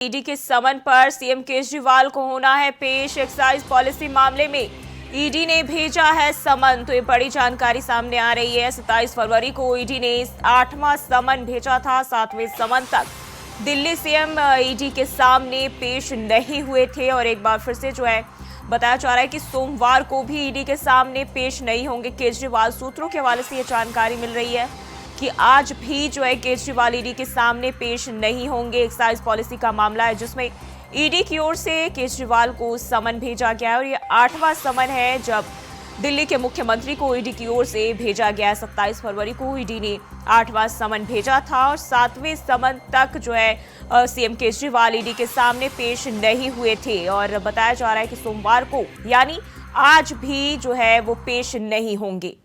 ED के समन पर CM Kejriwal को होना है पेश। एक्साइज पॉलिसी मामले में ईडी ने भेजा है समन। तो ये बड़ी जानकारी सामने आ रही है। 27 फरवरी को ईडी ने 8वां समन भेजा था। 7वें समन तक दिल्ली सीएम ईडी के सामने पेश नहीं हुए थे और एक बार फिर से जो है बताया जा रहा है कि सोमवार को भी ईडी के सामने पेश नहीं होंगे केजरीवाल। सूत्रों के हवाले से ये जानकारी मिल रही है कि आज भी जो है केजरीवाल ईडी के सामने पेश नहीं होंगे। एक्साइज पॉलिसी का मामला है जिसमें ईडी की ओर से केजरीवाल को समन भेजा गया है और ये 8वां समन है जब दिल्ली के मुख्यमंत्री को ईडी की ओर से भेजा गया। 27 फरवरी को ईडी ने 8वां समन भेजा था और 7वें समन तक जो है सीएम केजरीवाल ईडी के सामने पेश नहीं हुए थे और बताया जा रहा है कि सोमवार को यानी आज भी जो है वो पेश नहीं होंगे।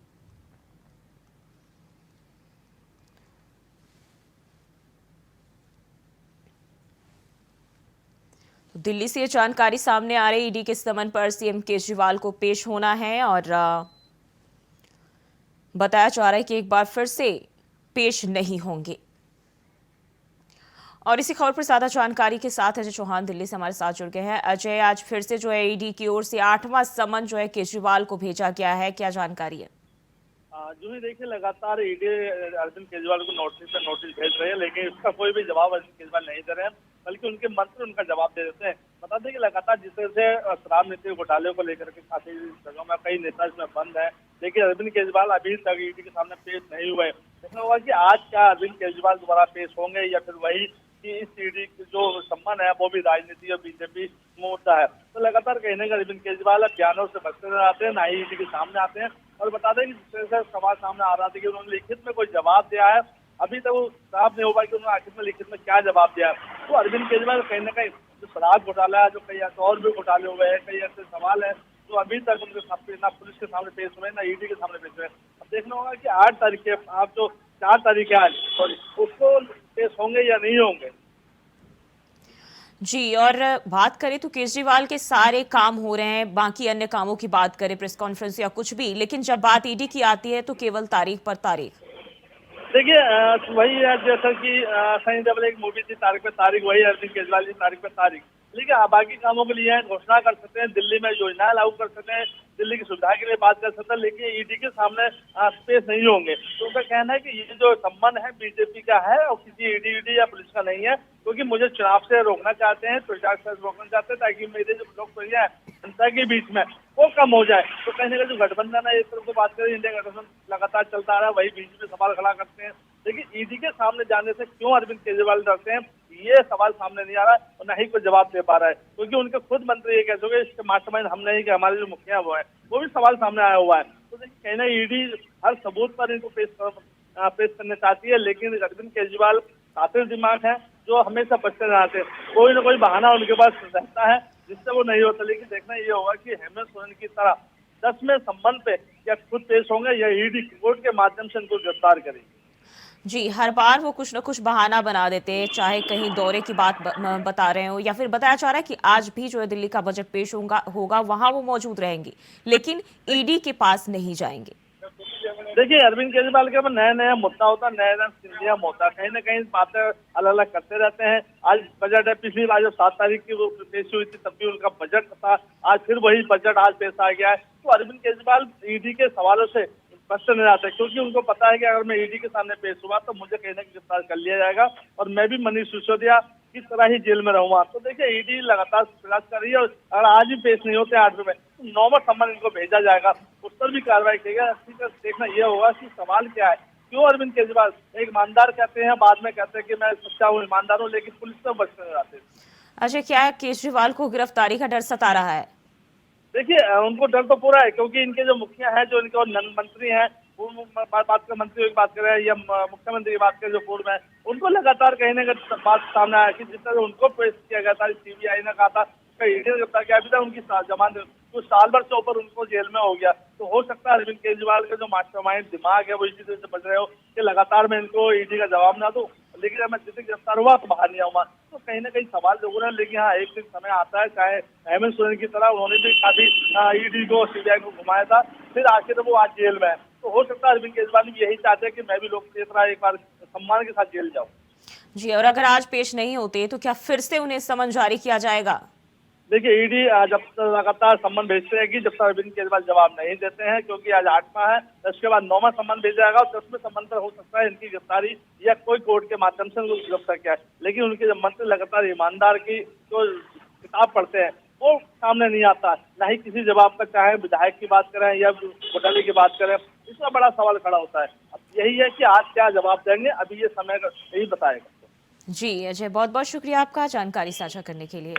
दिल्ली से ये जानकारी सामने आ रही ईडी के समन पर सीएम केजरीवाल को पेश होना है और बताया जा रहा है कि एक बार फिर से पेश नहीं होंगे। और इसी खबर पर ज्यादा जानकारी के साथ अजय चौहान दिल्ली से हमारे साथ जुड़ गए हैं। अजय, आज फिर से जो है ईडी की ओर से 8वां समन जो है केजरीवाल को भेजा गया है, क्या जानकारी है? जो ही देखिए लगातार ईडी अरविंद केजरीवाल को नोटिस पे नोटिस भेज रहे हैं, लेकिन इसका कोई भी जवाब अरविंद केजरीवाल नहीं दे रहे हैं, बल्कि उनके मंत्री उनका जवाब दे देते हैं। बता दें कि लगातार जिस तरह से शराब नीति घोटाले को लेकर के काफी जगहों में कई नेता इसमें बंद है, लेकिन अरविंद केजरीवाल अभी तक ईडी के सामने पेश नहीं हुए। देखना होगा कि आज क्या अरविंद केजरीवाल दोबारा पेश होंगे या फिर वही कि इस ईडी जो सम्मान है वो भी राजनीति और बीजेपी मुद्दा है। तो लगातार कहने का अरविंद केजरीवाल बयानों से बचते नजर आते हैं, ना ही ईडी के सामने आते हैं। और बता दें कि जिस तरह से सवाल सामने आ रहा था कि उन्होंने लिखित में कोई जवाब दिया है, अभी तक वो साफ नहीं हुआ कि उन्होंने आखिर में लिखित में क्या जवाब दिया है। तो अरविंद केजरीवाल कहीं ना कहीं जो शराब घोटाला है, जो कई ऐसे और भी घोटाले हुए हैं, कई ऐसे सवाल है जो अभी तक उनके सामने ना पुलिस के सामने पेश हुए ना ईडी के सामने पेश हुए। अब देखना होगा कि 8 तारीख के आप जो 4 तारीख है सॉरी उसको पेश होंगे या नहीं होंगे। जी, और बात करें तो केजरीवाल के सारे काम हो रहे हैं, बाकी अन्य कामों की बात करें प्रेस कॉन्फ्रेंस या कुछ भी, लेकिन जब बात ईडी की आती है तो केवल तारीख पर तारीख। देखिए वही है जैसा कि सनी देओल एक मूवी थी तारीख पे तारीख, वही अरविंद केजरीवाल की तारीख पे तारीख। लेकिन बाकी कामों के लिए घोषणा कर सकते हैं, दिल्ली में योजनाएं लागू कर सकते हैं, दिल्ली की सुविधा के लिए बात कर सकते हैं, लेकिन ईडी के सामने पेश नहीं होंगे। तो उनका कहना है कि ये जो संबंध है बीजेपी का है और किसी ईडी या पुलिस का नहीं है, क्योंकि मुझे चुनाव से रोकना चाहते हैं, प्रचार से रोकना चाहते हैं ताकि मेरे जो लोकप्रिय है जनता के बीच में वो कम हो जाए। तो कहने का जो गठबंधन है इस तरह को बात करें, इंडिया गठबंधन लगातार चलता आ रहा है, वही बीच में सवाल खड़ा करते हैं। लेकिन ईडी के सामने जाने से क्यों अरविंद केजरीवाल डरते हैं, ये सवाल सामने नहीं आ रहा है और न ही कोई जवाब दे पा रहा है, क्योंकि उनके खुद मंत्री ये कह चुके इसके मास्टरमाइंड हम नहीं कि हमारे जो मुखिया वो है, वो भी सवाल सामने आया हुआ है। तो देखिए कहना ईडी हर सबूत पर इनको पेश करना चाहती है, लेकिन अरविंद केजरीवाल कातिल दिमाग है जो हमेशा बचते रहते हैं, कोई ना कोई बहाना उनके पास रहता है जिससे वो नहीं होता। लेकिन देखना ये होगा कि हेमंत सोरेन की तरह 10वें संबंध पे या खुद पेश होंगे या ईडी कोर्ट के माध्यम से उनको गिरफ्तार करेंगे। जी, हर बार वो कुछ न कुछ बहाना बना देते हैं, चाहे कहीं दौरे की बात बता रहे हो या फिर बताया जा रहा है कि आज भी जो है दिल्ली का बजट पेश होगा वहां वो मौजूद रहेंगे, लेकिन ईडी के पास नहीं जाएंगे। देखिए अरविंद केजरीवाल के नया नया मुद्दा होता है, नया नया सिंधिया होता है, कहीं ना कहीं बातें अलग अलग करते रहते हैं। आज बजट है, पिछली बार जो 7 तारीख की वो पेश हुई थी तब भी उनका बजट था, आज फिर वही बजट आज पेश आ गया है। तो अरविंद केजरीवाल ईडी के सवालों से बचते नहीं आते, क्योंकि उनको पता है कि अगर मैं ईडी के सामने पेश हुआ तो मुझे कहीं ना कहीं गिरफ्तार कर लिया जाएगा और मैं भी मनीष सिसोदिया किस तरह ही जेल में रहूंगा। तो देखिए ईडी लगातार प्रयास कर रही है और अगर आज भी पेश नहीं होते 8वें में तो 9वां सम्मन इनको भेजा जाएगा, उस पर भी कार्रवाई की जाएगी। देखना यह होगा कि सवाल क्या है, क्यों अरविंद केजरीवाल एक ईमानदार कहते हैं, बाद में कहते हैं कि मैं सच्चा हूँ, ईमानदार हूँ, लेकिन पुलिस से बचते नहीं आते। अच्छा, क्या केजरीवाल को गिरफ्तारी का डर सता रहा है? देखिए उनको डर तो पूरा है, क्योंकि इनके जो मुखिया है, जो इनके और मंत्री हैं, बात कर मंत्री की बात करें या मुख्यमंत्री की बात करें जो पूर्व में, उनको लगातार कहने का बात सामने आया कि जिस तरह उनको पेश किया गया था, सीबीआई ने कहा था ईडी ने गिरफ्तार किया, अभी तक उनकी जमानत तो साल भर से ऊपर उनको जेल में हो गया। तो हो सकता है अरविंद केजरीवाल का जो मास्टरमाइंड दिमाग है वो इसी तरह से बच रहे हो कि लगातार मैं इनको ईडी का जवाब ना दूं, लेकिन जब मैं जिसे गिरफ्तार हुआ तो बाहर नहीं आऊंगा। तो कहीं ना कहीं सवाल जरूर है, लेकिन हाँ एक दिन समय आता है, चाहे हेमंत सोरेन की तरह उन्होंने भी काफी ईडी को सीबीआई को घुमाया था, फिर आखिर वो आज जेल में है। तो हो सकता है अरविंद केजरीवाल भी यही चाहते हैं कि मैं भी लोकप्रिय तरह एक बार सम्मान के साथ जेल जाऊँ। जी, और अगर आज पेश नहीं होते तो क्या फिर से उन्हें समन जारी किया जाएगा? देखिए ईडी जब तक लगातार सम्मन भेजते रहेगी जब तक अरविंद केजरीवाल जवाब नहीं देते हैं, क्योंकि आज 8वां है, उसके बाद 9वां सम्मन भेजा जाएगा और 10वें सम्मन पर हो सकता है इनकी गिरफ्तारी या कोई कोर्ट के माध्यम से उनको गिरफ्तार किया है। लेकिन उनके जब मंत्री लगातार ईमानदार की जो किताब पढ़ते हैं वो सामने नहीं आता, ना ही किसी जवाब का, चाहे विधायक की बात करें या घोटाले की बात करें, इसका बड़ा सवाल खड़ा होता है। अब यही है कि आज क्या जवाब देंगे, अभी ये समय यही बताएगा। जी अजय, बहुत बहुत शुक्रिया आपका जानकारी साझा करने के लिए।